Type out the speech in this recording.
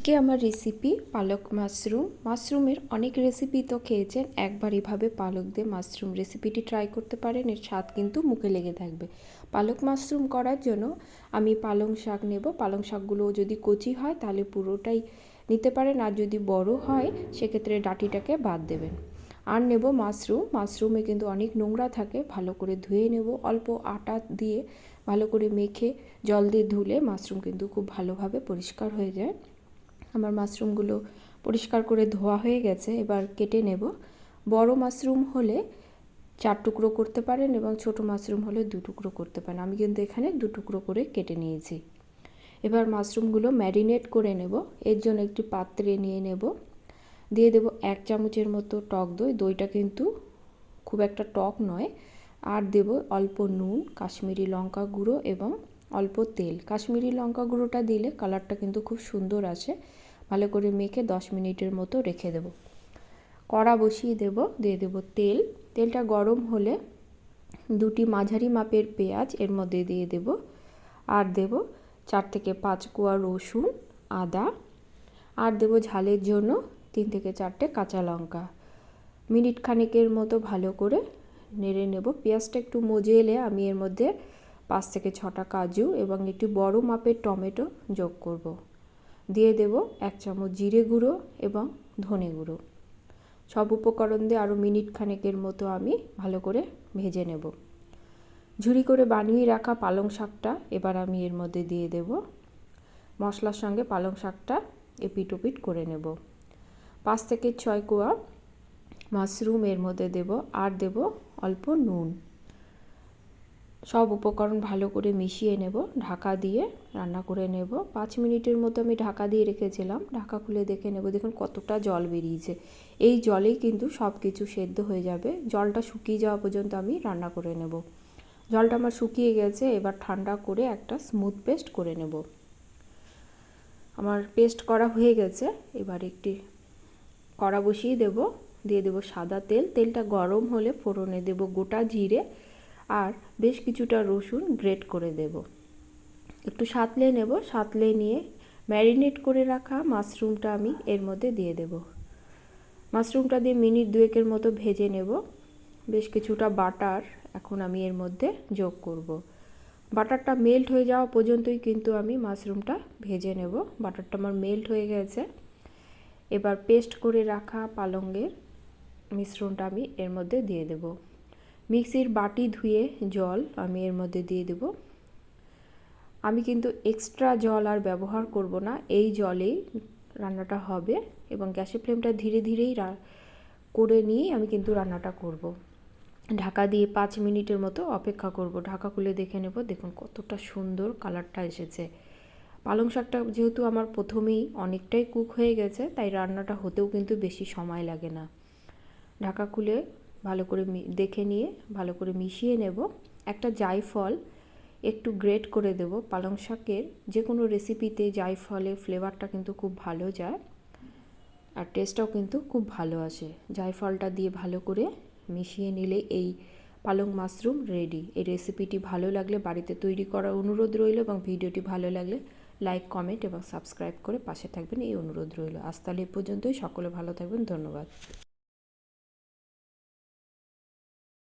আজকে আমার রেসিপি পালক মাশরুমের অনেক রেসিপি তো খেয়েছেন, একবার এভাবে পালক দিয়ে মাশরুম রেসিপিটি ট্রাই করতে পারেন। এর স্বাদ কিন্তু মুখে লেগে থাকবে। পালক মাশরুম করার জন্য আমি পালং শাক নেব। পালং শাকগুলো যদি কচি হয় তাহলে পুরোটাই নিতে পারেন, আর যদি বড় হয় সেক্ষেত্রে ডাঁটিটাকে বাদ দেবেন। আর নেব মাশরুমে কিন্তু অনেক নোংরা থাকে, ভালো করে ধুয়ে নেব। অল্প আটা দিয়ে ভালো করে মেখে জল দিয়ে ধুলে মাশরুম কিন্তু খুব ভালোভাবে পরিষ্কার হয়ে যায়। আমার মাশরুমগুলো পরিষ্কার করে ধোয়া হয়ে গেছে, এবার কেটে নেব। বড় মাশরুম হলে 4 টুকরো করতে পারেন এবং ছোট মাশরুম হলে 2 টুকরো করতে পারেন। আমি কিন্তু এখানে 2 টুকরো করে কেটে নিয়েছি। এবার মাশরুমগুলো ম্যারিনেট করে নেব। এর জন্য একটি পাত্রে নিয়ে নেব, দিয়ে দেব 1 চামচের মতো টক দই। দইটা কিন্তু খুব একটা টক নয়। আর দেব অল্প নুন, কাশ্মীরি লঙ্কা গুঁড়ো এবং অল্প তেল। কাশ্মীরি লঙ্কা গুঁড়োটা দিলে কালারটা কিন্তু খুব সুন্দর আসে। ভালো করে মেখে 10 মিনিটের মতো রেখে দেব। কড়া বসিয়ে দেব, দিয়ে দেব তেল। তেলটা গরম হলে 2টি মাঝারি মাপের পেঁয়াজ এর মধ্যে দিয়ে দেব, আর দেব 4 থেকে 5 কোয়া রসুন, আদা, আর দেব ঝালের জন্য 3 থেকে 4টে কাঁচা লঙ্কা। মিনিট খানেকের মতো ভালো করে নেড়ে নেব। পেঁয়াজটা একটু মজে এলে আমি এর মধ্যে 5 থেকে 6টা কাজু এবং একটি বড় মাপের টমেটো যোগ করব। দিয়ে দেব 1 চামচ জিরে গুঁড়ো এবং ধনে গুঁড়ো। সব উপকরণ দিয়ে আরও মিনিট খানেকের মতো আমি ভালো করে ভেজে নেব। ঝুরি করে বানিয়ে রাখা পালং শাকটা এবার আমি এর মধ্যে দিয়ে দেব। মশলার সঙ্গে পালং শাকটা এপিট ওপিট করে নেব। 5 থেকে 6 কোয়া মাশরুম এর মধ্যে দেব, আর দেব অল্প নুন। সব উপকরণ ভালো করে মিশিয়ে নেব, ঢাকা দিয়ে রান্না করে নেব। 5 মিনিটের মতো আমি ঢাকা দিয়ে রেখেছিলাম। ঢাকা খুলে দেখে নেব, দেখুন কতটা জল বেরিয়েছে। এই জলেই কিন্তু সব কিছু সেদ্ধ হয়ে যাবে। জলটা শুকিয়ে যাওয়া পর্যন্ত আমি রান্না করে নেব। জলটা আমার শুকিয়ে গেছে, এবার ঠান্ডা করে একটা স্মুথ পেস্ট করে নেব। আমার পেস্ট করা হয়ে গেছে। এবার একটি কড়া বসিয়ে দেব, দিয়ে দেব সাদা তেল। তেলটা গরম হলে ফোড়নে দেব গোটা জিরে আর বেশ কিছুটা রসুন গ্রেট করে দেব। একটু সাঁতলে নেব। সাঁতলে নিয়ে ম্যারিনেট করে রাখা মাশরুমটা আমি এর মধ্যে দিয়ে দেব। মাশরুমটা দিয়ে মিনিট 2-এর মতো ভেজে নেব। বেশ কিছুটা বাটার এখন আমি এর মধ্যে যোগ করব। বাটারটা মেল্ট হয়ে যাওয়া পর্যন্তই কিন্তু আমি মাশরুমটা ভেজে নেব। বাটারটা আমার মেল্ট হয়ে গেছে। এবার পেস্ট করে রাখা পালঙের মিশ্রণটা আমি এর মধ্যে দিয়ে দেব। মিক্সির বাটি ধুয়ে জল আমি এর মধ্যে দিয়ে দেব। আমি কিন্তু এক্সট্রা জল আর ব্যবহার করব না, এই জলেই রান্নাটা হবে এবং গ্যাসের ফ্লেমটা ধীরে ধীরেই করে নিয়ে আমি কিন্তু রান্নাটা করব। ঢাকা দিয়ে 5 মিনিটের মতো অপেক্ষা করব। ঢাকা খুলে দেখে নেব, দেখুন কতটা সুন্দর কালারটা এসেছে। পালং শাকটা যেহেতু আমার প্রথমেই অনেকটাই কুক হয়ে গেছে, তাই রান্নাটা হতেও কিন্তু বেশি সময় লাগে না। ঢাকা খুলে ভালো করে দেখে নিয়ে ভালো করে মিশিয়ে নেব। একটা জায়ফল একটু গ্রেট করে দেব। পালং শাকের যে কোনো রেসিপিতে জায়ফলের ফ্লেভারটা কিন্তু খুব ভালো যায় আর টেস্টটাও কিন্তু খুব ভালো আসে। জায়ফলটা দিয়ে ভালো করে মিশিয়ে নিলে এই পালং মাশরুম রেডি। এই রেসিপিটি ভালো লাগলে বাড়িতে তৈরি করার অনুরোধ রইল এবং ভিডিওটি ভালো লাগলে লাইক, কমেন্ট এবং সাবস্ক্রাইব করে পাশে থাকবেন এই অনুরোধ রইল। আজ তাহলে এ পর্যন্তই। সকলে ভালো থাকবেন। ধন্যবাদ।